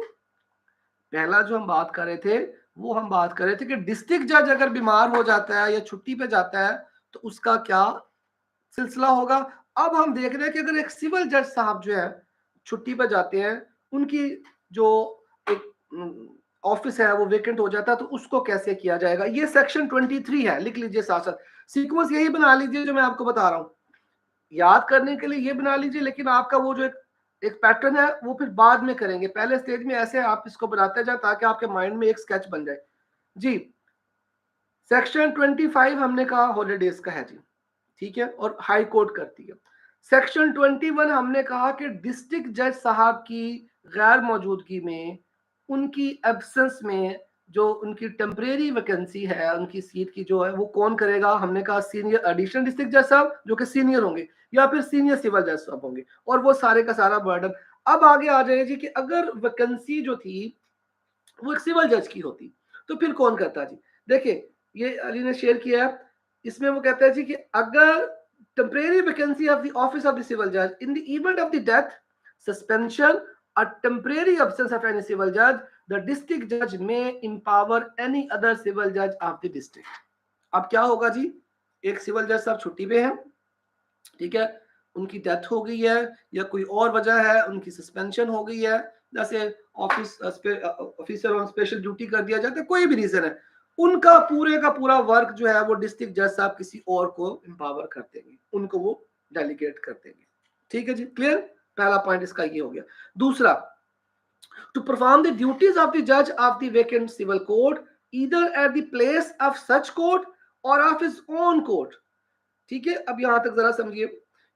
पहला जो हम बात कर रहे थे वो हम बात कर रहे थे कि डिस्ट्रिक्ट जज अगर बीमार हो जाता है या छुट्टी पे जाता है तो उसका क्या सिलसिला होगा, अब हम देख रहे हैं कि अगर एक सिविल जज साहब जो है छुट्टी पर जाते हैं, उनकी जो एक ऑफिस है वो वेकेंट हो जाता है, तो उसको कैसे किया जाएगा, ये सेक्शन 23 है, लिख लीजिए साथ साथ। सीक्वेंस यही बना लीजिए जो मैं आपको बता रहा हूं, याद करने के लिए ये बना लीजिए, लेकिन आपका वो जो एक पैटर्न है वो फिर बाद में करेंगे, पहले स्टेज में ऐसे आप इसको बनाते जाए ताकि आपके माइंड में एक स्केच बन जाए जी। सेक्शन 25 हमने कहा हॉलीडेज का है जी, ठीक है, और हाई कोर्ट करती है। सेक्शन 21 हमने कहा कि डिस्ट्रिक्ट जज साहब की गैर मौजूदगी में, उनकी एब्सेंस में जो उनकी टेम्परेरी वैकेंसी है, उनकी सीट की जो है वो कौन करेगा, हमने कहा सीनियर एडिशनल डिस्ट्रिक्ट जज साहब जो कि सीनियर होंगे, या फिर सीनियर सिविल जज साहब होंगे, और वो सारे का सारा बर्डन। अब आगे आ जाए जी कि अगर वैकेंसी जो थी वो एक सिविल जज की होती तो फिर कौन करता जी। देखिए ये अली ने शेयर किया है, इसमें वो कहता है जी कि अगर temporary vacancy of the office of the civil जज in the event of the death, suspension or temporary absence of any civil judge, the district judge may empower any other civil judge of the district। अब क्या होगा जी, एक civil जज साहब छुट्टी पे हैं, ठीक है, उनकी डेथ हो गई है या कोई और वजह है, उनकी सस्पेंशन हो गई है, जैसे ऑफिसर ऑन स्पेशल ड्यूटी कर दिया जाता है, कोई भी रीजन है, उनका पूरे का पूरा वर्क जो है वो डिस्ट्रिक्ट जज साहब किसी और को एम्पावर कर देंगे, उनको वो डेलीगेट कर देंगे। ठीक है जी, क्लियर, पहला पॉइंट इसका ये हो गया। दूसरा, to perform the duties of the जज of the vacant civil court either at the place of such court or of his own court. ठीक है, अब यहां तक जरा समझिए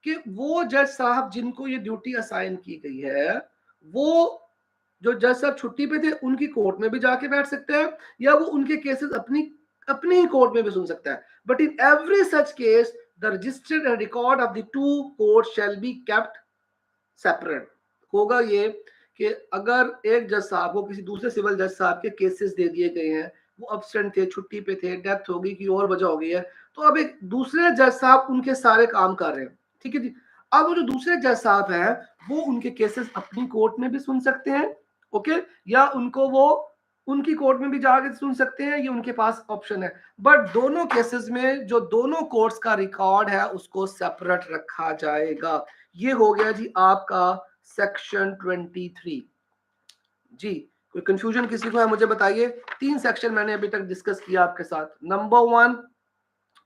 कि वो जज साहब जिनको ये ड्यूटी असाइन की गई है, वो जो जज साहब छुट्टी पे थे उनकी कोर्ट में भी जाके बैठ सकते हैं, या वो उनके केसेस अपनी अपनी ही कोर्ट में भी सुन सकता है। But in every such case the registered record of the two court shall be kept separate. होगा ये कि अगर एक जज साहब को किसी दूसरे सिविल जज साहब के केसेस दे दिए गए हैं, वो अब्सेंट थे, छुट्टी पे थे, डेथ हो गई, की और वजह हो गई है, तो अब एक दूसरे जज साहब उनके सारे काम कर रहे हैं, ठीक है जी। अब वो जो दूसरे जज साहब हैं वो उनके केसेस अपनी कोर्ट में भी सुन सकते हैं, ओके, या उनको वो उनकी कोर्ट में भी जाके सुन सकते हैं, ये उनके पास ऑप्शन है। बट दोनों केसेस में जो दोनों कोर्ट्स का रिकॉर्ड है उसको सेपरेट रखा जाएगा। ये हो गया जी आपका सेक्शन 23 जी। कोई कंफ्यूजन किसी को है मुझे बताइए। 3 सेक्शन मैंने अभी तक डिस्कस किया आपके साथ। नंबर 1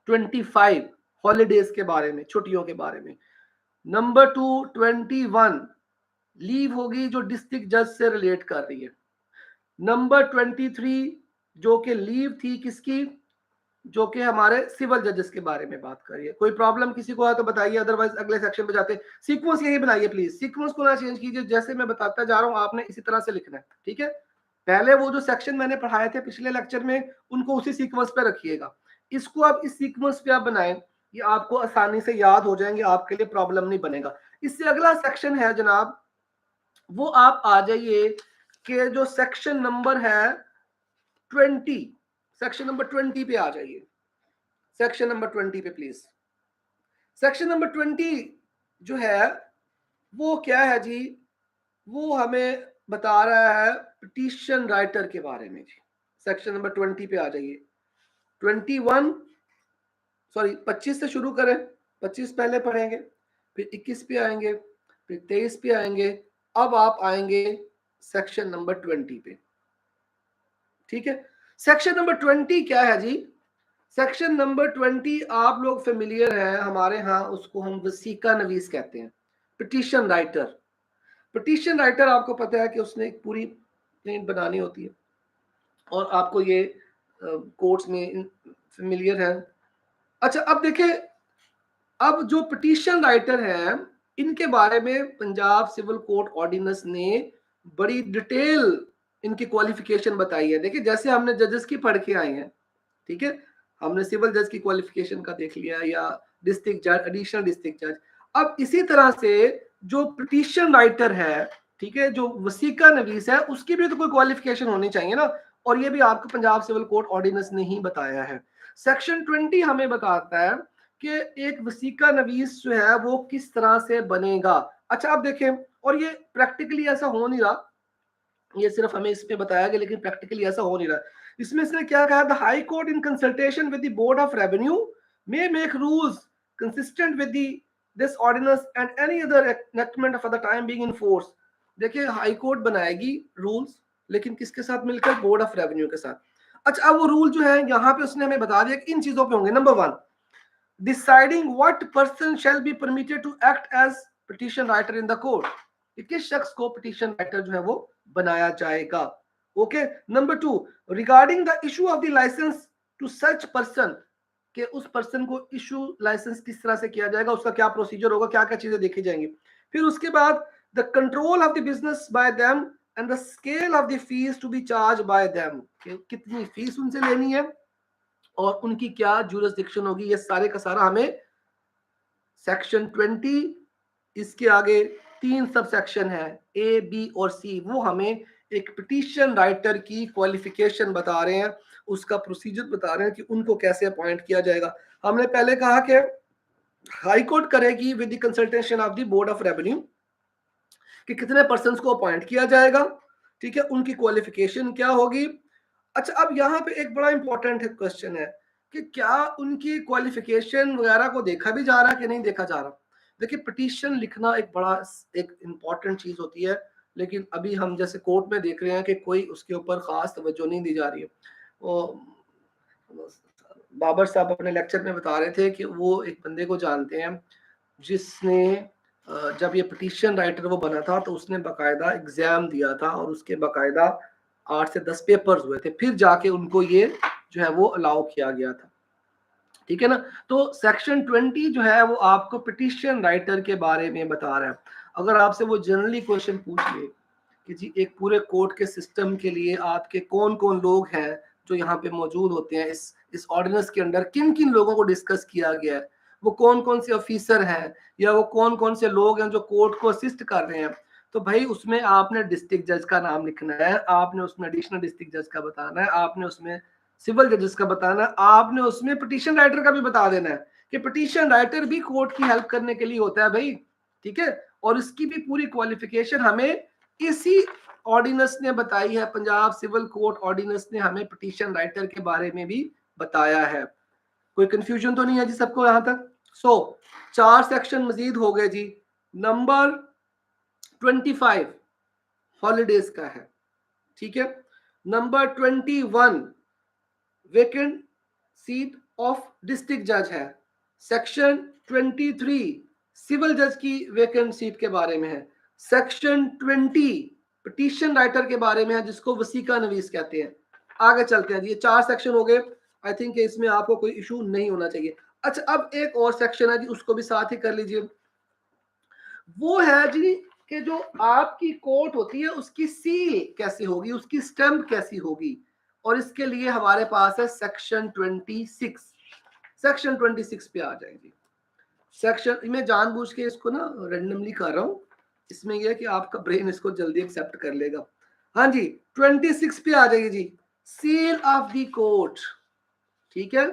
25 हॉलीडेज के बारे में, छुट्टियों के बारे में। नंबर 2 21 लीव होगी जो डिस्ट्रिक्ट जज से रिलेट कर रही है। नंबर 23 जो कि लीव थी किसकी, जो कि हमारे सिविल जजेस के बारे में बात करिए। कोई प्रॉब्लम किसी को है तो बताइए, अदरवाइज अगले सेक्शन पे जाते हैं। सीक्वेंस यही बनाइए प्लीज, सीक्वेंस को ना चेंज कीजिए, जैसे मैं बताता जा रहा हूं आपने इसी तरह से लिखना है, ठीक है। पहले वो जो सेक्शन मैंने पढ़ाए थे पिछले लेक्चर में उनको उसी सीक्वेंस पे रखिएगा, इसको आप इस सीक्वेंस पे आप बनाएं, ये आपको आसानी से याद हो जाएंगे, आपके लिए प्रॉब्लम नहीं बनेगा। इससे अगला सेक्शन है जनाब, वो आप आ जाइए कि जो सेक्शन नंबर है 20, सेक्शन नंबर 20 पे आ जाइए। सेक्शन नंबर 20 पे प्लीज। सेक्शन नंबर 20 जो है वो क्या है जी, वो हमें बता रहा है पिटीशन राइटर के बारे में जी। सेक्शन नंबर 20 पे आ जाइए। 21 सॉरी 25 से शुरू करें, 25 पहले पढ़ेंगे, फिर 21 पे आएंगे, फिर 23 पे आएंगे, अब आप आएंगे सेक्शन नंबर 20 पे, ठीक है। सेक्शन नंबर 20 क्या है जी, सेक्शन नंबर 20 आप लोग फेमिलियर हैं, हमारे यहाँ उसको हम वसीका नवीस कहते हैं, पिटीशन राइटर। पिटीशन राइटर आपको पता है कि उसने एक पूरी प्लेन बनानी होती है, और आपको ये कोर्ट्स में फेमिलियर है। अच्छा अब देखें, अब जो पिटीशन राइटर हैं इनके बारे में पंजाब सिविल कोर्ट ऑर्डिनेंस ने बड़ी डिटेल इनकी क्वालिफिकेशन बताई है। देखिए जैसे हमने जजेस की पढ़ के आए हैं, ठीक है, हमने सिविल जज की क्वालिफिकेशन का देख लिया, या डिस्ट्रिक्ट जज, एडिशनल डिस्ट्रिक्ट जज। अब इसी तरह से जो पिटीशन राइटर है, ठीक है, जो वसीका नवीस है, उसकी भी तो कोई क्वालिफिकेशन होनी चाहिए ना, और ये भी आपको पंजाब सिविल कोर्ट ऑर्डिनेंस ने ही बताया है। सेक्शन 20 हमें बताता है कि एक वसीका नवीस जो है वो किस तरह से बनेगा। अच्छा आप देखें, और ये प्रैक्टिकली ऐसा हो नहीं रहा, ये सिर्फ हमें इसमें बताया गया, लेकिन प्रैक्टिकली ऐसा हो नहीं रहा। इसमें इसने क्या कहा, the high court in consultation with the board of revenue may make rules consistent with the this ordinance and any other enactment for the time being in force. देखिए हाई कोर्ट बनाएगी रूल्स, लेकिन किसके साथ मिलकर? Board of revenue के साथ। अच्छा, अब वो रूल जो है यहाँ पे उसने हमें बता दिया कि इन चीजों पे होंगे। Number 1, deciding what person shall be permitted to act as petition writer in the court, कि किस शख्स को पिटीशन राइटर जो है वो बनाया जाएगा। Okay. Number 2, regarding the issue of the licence to such person, कि उस पर्सन को इशू लाइसेंस किस तरह से किया जाएगा, उसका क्या प्रोसीजर होगा, क्या क्या चीजें देखी जाएंगी। फिर उसके बाद the control of the business by them and the scale of the fees to be charge by them, कितनी फीस उनसे लेनी है और उनकी क्या जुरिसडिक्शन होगी, ये सारे का सारा हमें सेक्शन 20, इसके आगे 3 सब सेक्शन है ए, बी और सी, वो हमें एक पिटीशन राइटर की क्वालिफिकेशन बता रहे हैं, उसका प्रोसीजर बता रहे हैं कि उनको कैसे अपॉइंट किया जाएगा। हमने पहले कहा कि हाई कोर्ट करेगी with the consultation of the board of revenue कि कितने पर्सन को अपॉइंट किया जाएगा, ठीक है, उनकी क्वालिफिकेशन क्या होगी। अच्छा, अब यहाँ पे एक बड़ा इंपॉर्टेंट क्वेश्चन है कि क्या उनकी क्वालिफिकेशन वगैरह को देखा भी जा रहा है कि नहीं देखा जा रहा। देखिए पिटीशन लिखना एक बड़ा एक इंपॉर्टेंट चीज होती है, लेकिन अभी हम जैसे कोर्ट में देख रहे हैं कि कोई उसके ऊपर खास तवज्जो नहीं दी जा रही है। बाबर साहब अपने लेक्चर में बता रहे थे कि वो एक बंदे को जानते हैं जिसने जब ये पिटीशन राइटर वो बना था तो उसने बाकायदा एग्जाम दिया था और उसके बाकायदा 8 से 10 पेपर्स हुए थे, फिर जाके उनको ये जो है वो अलाउ किया गया था, ठीक है ना। तो सेक्शन 20 जो है वो आपको पिटीशन राइटर के बारे में बता रहा है। अगर आपसे वो जनरली क्वेश्चन पूछ ले कि जी एक पूरे कोर्ट के सिस्टम के लिए आपके कौन कौन लोग हैं जो यहाँ पे मौजूद होते हैं, इस ऑर्डिनेंस के अंदर किन किन लोगों को डिस्कस किया गया है, वो कौन कौन से ऑफिसर हैं या वो कौन कौन से लोग हैं जो कोर्ट को असिस्ट कर रहे हैं, तो भाई उसमें आपने डिस्ट्रिक्ट जज का नाम लिखना है, आपने उसमें एडिशनल डिस्ट्रिक्ट जज का बताना है, आपने उसमें सिविल जजेस का बताना है, आपने उसमें पिटीशन राइटर का भी बता देना है कि पिटीशन राइटर भी कोर्ट की हेल्प करने के लिए होता है भाई, ठीक है। और इसकी भी पूरी क्वालिफिकेशन हमें इसी ऑर्डिनेंस ने बताई है, पंजाब सिविल कोर्ट ऑर्डिनेंस ने हमें पिटीशन राइटर के बारे में भी बताया है। कोई कंफ्यूजन तो नहीं है जी सबको यहाँ तक। सो 4 सेक्शन मजीद हो गए जी। नंबर 25 हॉलीडेज का है, ठीक है। Number 21 vacant seat of district जज है। सेक्शन 23 सिविल जज की वेकेंट सीट के बारे में है। सेक्शन 20 पिटीशन राइटर के बारे में है जिसको वसीका नवीस कहते हैं। आगे चलते हैं जी, ये 4 सेक्शन हो गए। आई थिंक इसमें आपको कोई इशू नहीं होना चाहिए। अच्छा, अब एक और सेक्शन है जी, उसको भी साथ ही कर लीजिए। वो है जी कि जो आपकी कोर्ट होती है उसकी सील कैसी होगी, उसकी स्टैंप कैसी होगी, और इसके लिए हमारे पास है सेक्शन 26। सेक्शन 26 पे आ जाएंगे। सेक्शन मैं जानबूझ के इसको ना रेंडमली कर रहा हूं, इसमें यह है कि आपका ब्रेन इसको जल्दी एक्सेप्ट कर लेगा। हाँ जी, 26 पे आ जाइए जी। सील ऑफ द कोर्ट, ठीक है।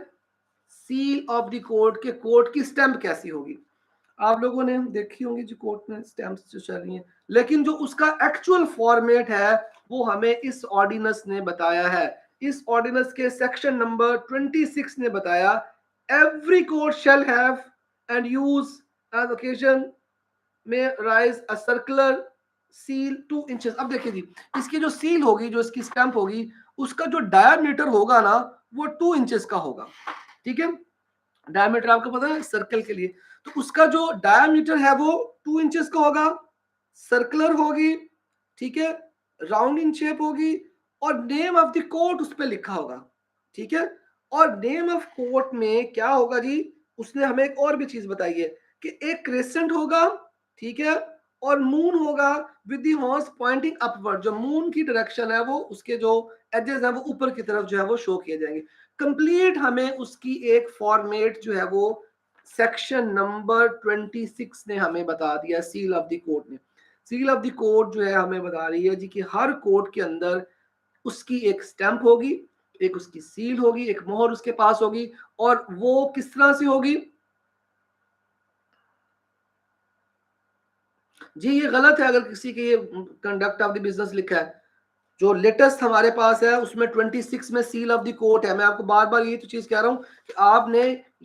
सील ऑफ द कोर्ट के कोर्ट की स्टैंप कैसी होगी। आप लोगों ने देखी होंगी जो कोर्ट में स्टैम्प्स जो चल रही हैं, लेकिन जो उसका एक्चुअल फॉर्मेट है वो हमें इस ऑर्डिनेंस ने बताया है। इस ऑर्डिनेंस के सेक्शन नंबर 26 ने बताया every court shall have and use as occasion may arise a circular seal 2 inches. अब देखिए जी, इसकी जो सील होगी, जो इसकी स्टैंप होगी, उसका जो डायमीटर होगा ना वो 2 इंचेस का होगा, ठीक है। डायमीटर आपको पता है सर्कल के लिए, तो उसका जो डायमीटर है वो 2 इंचेस का होगा, सर्कुलर होगी, ठीक है, राउंड इन शेप होगी, और नेम ऑफ द कोर्ट उस पर लिखा होगा, ठीक है। और नेम ऑफ कोर्ट में क्या होगा जी, उसने हमें एक और भी चीज बताई है कि एक क्रेसेंट होगा, ठीक है, और मून होगा with the horse pointing upward. जो मून की डायरेक्शन है वो उसके जो एजेस है वो ऊपर की तरफ जो है वो शो किए जाएंगे। कंप्लीट हमें उसकी एक फॉर्मेट जो है वो सेक्शन नंबर 26 ने हमें बता दिया। सील ऑफ द कोर्ट ने, सील ऑफ द कोर्ट जो है हमें बता रही है जी कि हर कोर्ट के अंदर उसकी एक स्टैंप होगी, एक उसकी सील होगी, एक मोहर उसके पास होगी, और वो किस तरह से होगी जी। ये गलत है अगर किसी के ये कंडक्ट ऑफ द बिजनेस लिखा है। जो लेटेस्ट हमारे पास है उसमें 26 में सील ऑफ द कोर्ट है। मैं आपको बार बार ये तो चीज कह रहा हूं कि आपने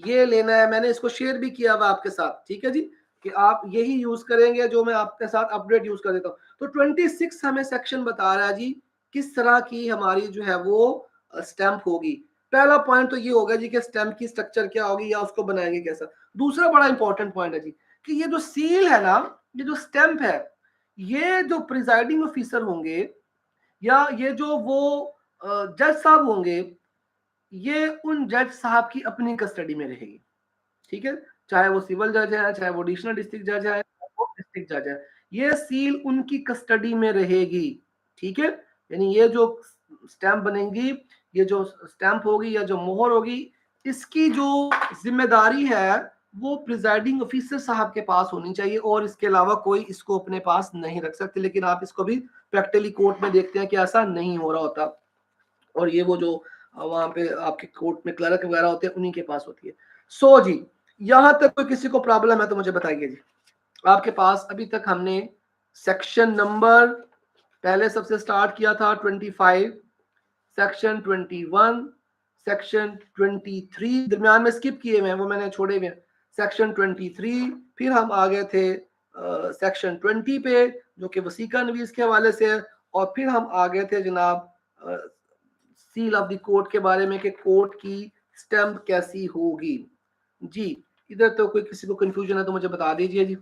ये लेना है, मैंने इसको शेयर भी किया हुआ आपके साथ, ठीक है जी। कि आप यही यूज करेंगे जो मैं आपके साथ अपडेट यूज कर देता हूँ। तो 26 हमें सेक्शन बता रहा है जी किस तरह की हमारी जो है वो स्टैंप होगी। पहला पॉइंट तो ये होगा जी कि स्टैंप की स्ट्रक्चर क्या होगी या उसको बनाएंगे कैसा। दूसरा बड़ा इंपॉर्टेंट पॉइंट है जी कि ये जो सील है ना, ये जो स्टैंप है, ये जो प्रिजाइडिंग ऑफिसर होंगे या ये जो वो जज साहब होंगे, ये उन जज साहब की अपनी कस्टडी में रहेगी। ठीक है, चाहे वो सिविल जज है, चाहे वो एडिशनल डिस्ट्रिक्ट जज है, वो डिस्ट्रिक्ट जज है, ये सील उनकी कस्टडी में रहेगी। ठीक है, यानी ये जो स्टैंप बनेगी, ये जो स्टैंप होगी या जो मोहर होगी, इसकी जो जिम्मेदारी है वो प्रिजाइडिंग ऑफिसर साहब के पास होनी चाहिए और इसके अलावा कोई इसको अपने पास नहीं रख सकते। लेकिन आप इसको भी प्रैक्टिकली कोर्ट में देखते हैं कि ऐसा नहीं हो रहा होता, और ये वो जो वहां पे आपके कोर्ट में क्लर्क वगैरह होते हैं उन्हीं के पास होती है। सो जी, यहां तक कोई किसी को प्रॉब्लम है तो मुझे बताइए जी। आपके पास अभी तक हमने सेक्शन नंबर पहले सबसे स्टार्ट किया था 25, सेक्शन 21, सेक्शन 23 दरमियान में स्किप किए हुए हैं, वो मैंने छोड़े हुए हैं। सेक्शन 23, फिर हम आ गए थे सेक्शन 20 पे जो कि वसीका नवीस के हवाले से है, और फिर हम आ गए थे जनाब सील ऑफ द कोर्ट के बारे में कि कोर्ट की स्टैंप कैसी होगी। जी, इधर तो कोई किसी को कंफ्यूजन है तो मुझे बता दीजिए जी।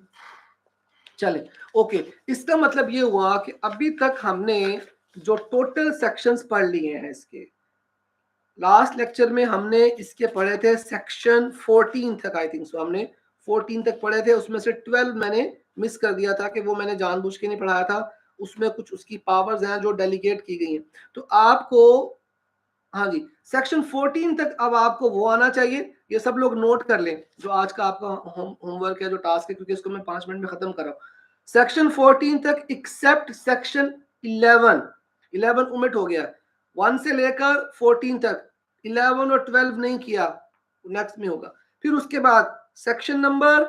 चले, ओके, इसका मतलब ये हुआ कि अभी तक हमने जो टोटल सेक्शंस पढ़ लिए हैं, इसके लास्ट लेक्चर में हमने इसके पढ़े थे सेक्शन 14 तक, आई थिंक सो हमने 14 तक पढ़े थे। उसमें से 12 मैंने मिस कर दिया था कि वो मैंने जानबूझ के नहीं पढ़ाया था, उसमें कुछ उसकी पावर्स हैं जो डेलीगेट की गई हैं। तो आपको, हाँ जी, सेक्शन 14 तक अब आपको वो आना चाहिए। ये सब लोग नोट कर लें जो आज का आपका होमवर्क है, जो टास्क है, क्योंकि इसको मैं 5 मिनट में खत्म कर रहा हूँ। सेक्शन 14 तक एक्सेप्ट सेक्शन 11 उमिट हो गया, 1 से लेकर 14 तक, 11 और 12 नहीं किया, नेक्स्ट में होगा। फिर उसके बाद सेक्शन नंबर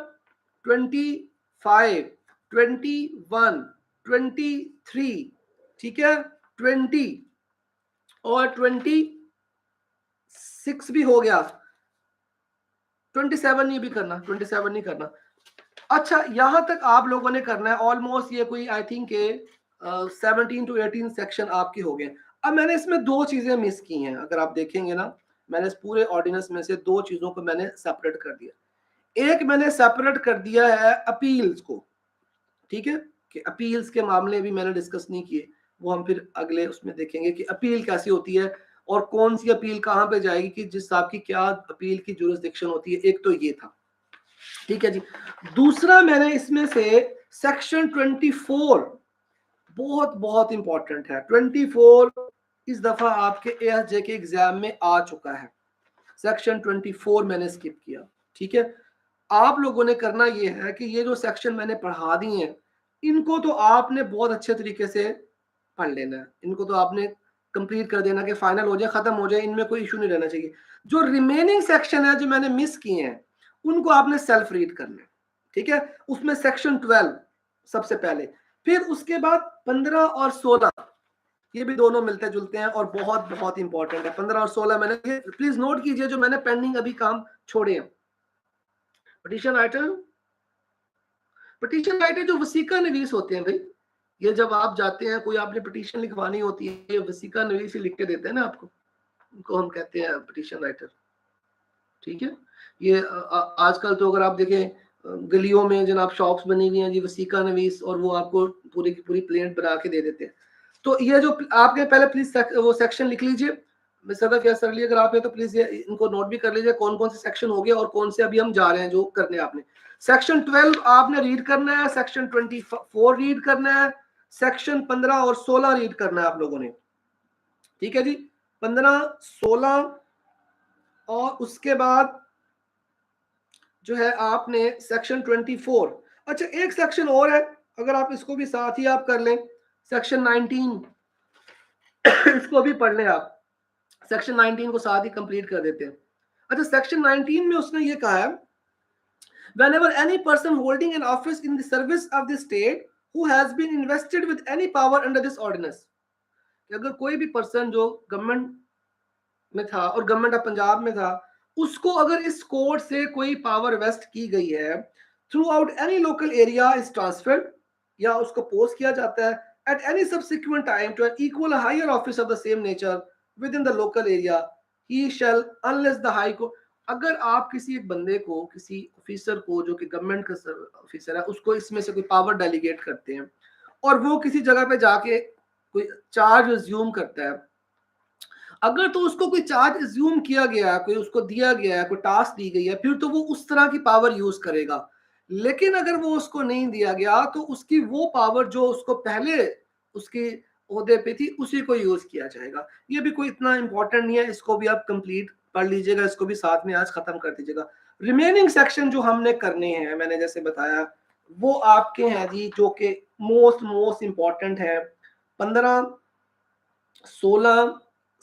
25, 21, 23, ठीक है, 20 और 26 भी हो गया, 27 नहीं भी करना, 27 नहीं करना। अच्छा, यहां तक आप लोगों ने करना है ऑलमोस्ट, ये कोई आई थिंक 17 to 18 सेक्शन आपके हो गए। अब मैंने इसमें दो चीजें मिस की हैं, अगर आप देखेंगे ना, मैंने इस पूरे ऑर्डिनेंस में से दो चीजों को मैंने सेपरेट कर दिया। एक मैंने सेपरेट कर दिया है अपील्स को, ठीक है, कि अपील्स के मामले भी मैंने डिस्कस नहीं किए, वो हम फिर अगले उसमें देखेंगे कि अपील कैसी होती है और कौन सी अपील कहां पे जाएगी, कि जिस साहब की क्या अपील की जुरिस्डिक्शन होती है। एक तो ये था, ठीक है जी। दूसरा मैंने इसमें से सेक्शन 24 बहुत बहुत इंपॉर्टेंट है, 24 इस दफा आपके एएसजे के एग्जाम में आ चुका है। सेक्शन 24 मैंने स्किप किया, ठीक है। आप लोगों ने करना ये है कि ये जो सेक्शन मैंने पढ़ा दिए हैं, इनको तो आपने बहुत अच्छे तरीके से पढ़ लेना है, इनको तो आपने कंप्लीट कर देना कि फाइनल हो जाए, खत्म हो जाए, इनमें कोई इशू नहीं रहना चाहिए। जो रिमेनिंग सेक्शन है जो मैंने मिस किए हैं, उनको आपने सेल्फ रीड करना है, ठीक है। उसमें सेक्शन 12 सबसे पहले, फिर उसके बाद 15 और 16, ये भी दोनों मिलते जुलते हैं और बहुत बहुत इंपॉर्टेंट है। 15 और 16 मैंने, प्लीज नोट कीजिए जो मैंने पेंडिंग अभी काम छोड़े हैं। पिटीशन राइटर, पिटीशन राइटर जो वसीका नवीस होते हैं भाई, ये जब आप जाते हैं, कोई आपने पिटीशन लिखवानी होती है, ये वसीका नवीस ही लिख के देते हैं ना आपको, उनको हम कहते हैं पिटीशन राइटर, ठीक है। ये आजकल तो अगर आप देखें गलियों में जनाब शॉप्स बनी हुई हैं जी वसीका नवीस, और वो आपको पूरी की पूरी प्लेट बना के दे देते हैं। तो ये जो आपने पहले प्लीज वो सेक्शन लिख लीजिए, सदफ या सरली अगर आप है तो प्लीज ये इनको नोट भी कर लीजिए, कौन कौन से सेक्शन हो गए और कौन से अभी हम जा रहे हैं जो करने आपने। सेक्शन 12 आपने रीड करना है, सेक्शन 24 रीड करना है, सेक्शन 15 और 16 रीड करना है आप लोगों ने, ठीक है जी। 15, 16 और उसके बाद जो है आपने सेक्शन 24। अच्छा, एक सेक्शन और है, अगर आप इसको भी साथ ही आप कर लें, सेक्शन 19 इसको भी पढ़ लें आप, सेक्शन 19 को साथ ही कंप्लीट कर देते हैं। अच्छा, सेक्शन 19 में उसने ये कहा है, whenever any person holding an office in the service of the state who has been invested with any power under this ordinance, अगर कोई भी पर्सन जो गवर्नमेंट में था और गवर्नमेंट ऑफ पंजाब में था, उसको अगर इस कोर्ट से कोई पावर वेस्ट की गई है, through out any local area is transferred, या उसको पोस्ट किया जाता है at any subsequent time to an equal or higher office of the same nature within the local area, he shall unless the high court। अगर आप किसी एक बंदे को, किसी ऑफिसर को जो कि गवर्नमेंट का ऑफिसर है, उसको इसमें से कोई पावर डेलीगेट करते हैं और वो किसी जगह पे जाके कोई चार्ज अज्यूम करता है, अगर तो उसको कोई चार्ज अज्यूम किया गया है, कोई उसको दिया गया है, कोई टास्क दी गई है, फिर तो वो उस तरह की पावर यूज करेगा। लेकिन अगर वो उसको नहीं दिया गया तो उसकी वो पावर जो उसको पहले उसके ओहदे पे थी उसी को यूज किया जाएगा। ये भी कोई इतना इंपॉर्टेंट नहीं है, इसको भी आप कंप्लीट पढ़ लीजिएगा, इसको भी साथ में आज खत्म कर दीजिएगा। रिमेनिंग सेक्शन जो हमने करने हैं, मैंने जैसे बताया, वो आपके हैं जी, जो कि मोस्ट इंपॉर्टेंट है। 15, 16,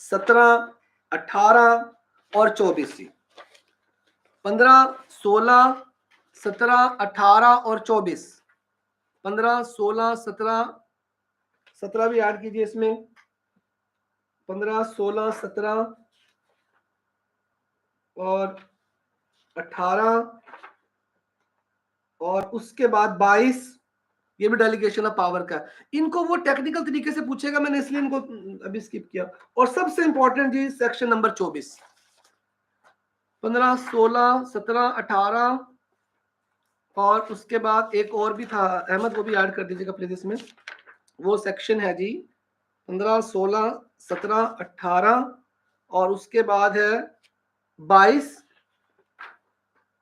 17, 18 और 24। 15, 16, 17, 18 और 24। 15, 16, 17, 17 भी ऐड कीजिए इसमें। 15, 16, 17 और 18 और उसके बाद 22। ये भी डेलीगेशन ऑफ पावर का। इनको वो टेक्निकल तरीके से पूछेगा, मैंने इसलिए इनको अभी स्किप किया। और सबसे इंपॉर्टेंट जी सेक्शन नंबर 24। 15, 16, 17, 18 और उसके बाद एक और भी था, अहमद वो भी ऐड कर दीजिएगा प्लीज इसमें। वो सेक्शन है जी 15, 16, 17, 18 और उसके बाद है 22,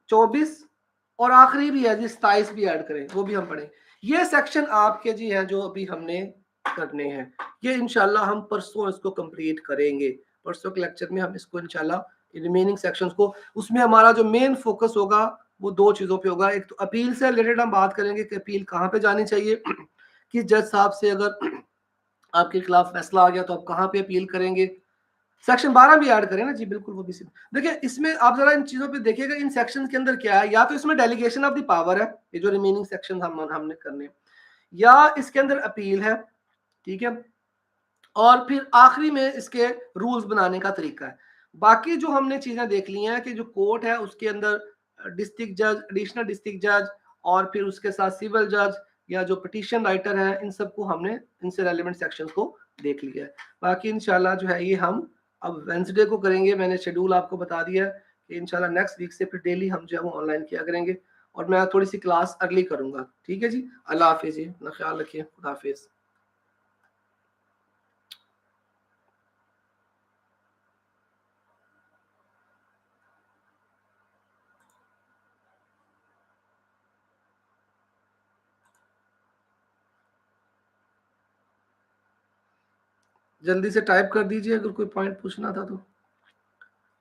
24 और आखिरी भी है जी 27 भी ऐड करें, वो भी हम पढ़ें। ये सेक्शन आपके जी हैं जो अभी हमने करने हैं। ये इंशाल्लाह हम परसों इसको कंप्लीट करेंगे। परसों के लेक्चर में हम इसको इंशाल्लाह रिमेनिंग सेक्शंस को, उसमें हमारा जो मेन फोकस होगा वो दो चीजों पे होगा। एक तो अपील से रिलेटेड हम बात करेंगे कि अपील कहाँ पे जानी चाहिए, कि जज साहब से अगर आपके खिलाफ फैसला आ गया तो आप कहाँ पे अपील करेंगे। सेक्शन 12 भी ऐड करें ना जी, बिल्कुल वो भी। देखिए इसमें आप जरा इन चीजों पे देखिएगा, इन सेक्शन के अंदर क्या है, या तो इसमें डेलीगेशन ऑफ द पावर है, ये जो रिमेनिंग सेक्शन हमने करने, या इसके अंदर अपील है, ठीक है, और फिर आखिरी में इसके रूल्स बनाने का तरीका है। बाकी जो हमने चीजें देख ली हैं कि जो कोर्ट है उसके अंदर डिस्ट्रिक्ट जज, एडिशनल डिस्ट्रिक्ट जज और फिर उसके साथ सिविल जज या जो पिटीशन राइटर है, इन सबको हमने इनसे रेलिवेंट सेक्शंस को देख लिया है। बाकी इंशाल्लाह जो है ये हम अब वेंसडे को करेंगे। मैंने शेड्यूल आपको बता दिया है कि इंशाल्लाह नेक्स्ट वीक से फिर डेली हम जो है वो ऑनलाइन किया करेंगे और मैं थोड़ी सी क्लास अर्ली करूंगा। ठीक है जी, अल्लाह हाफिज जी, अपना ख्याल रखिए, खुदा हाफिज। जल्दी से टाइप कर दीजिए अगर कोई पॉइंट पूछना था तो।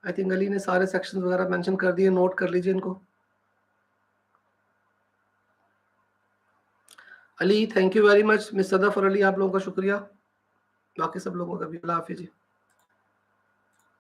आई थिंक अली ने सारे सेक्शन वगैरह मेंशन कर दिए, नोट कर लीजिए इनको। Ali thank you very much, miss Sadaf और अली आप लोगों का शुक्रिया, बाकी सब लोगों का भी। अल्लाह हाफिज जी।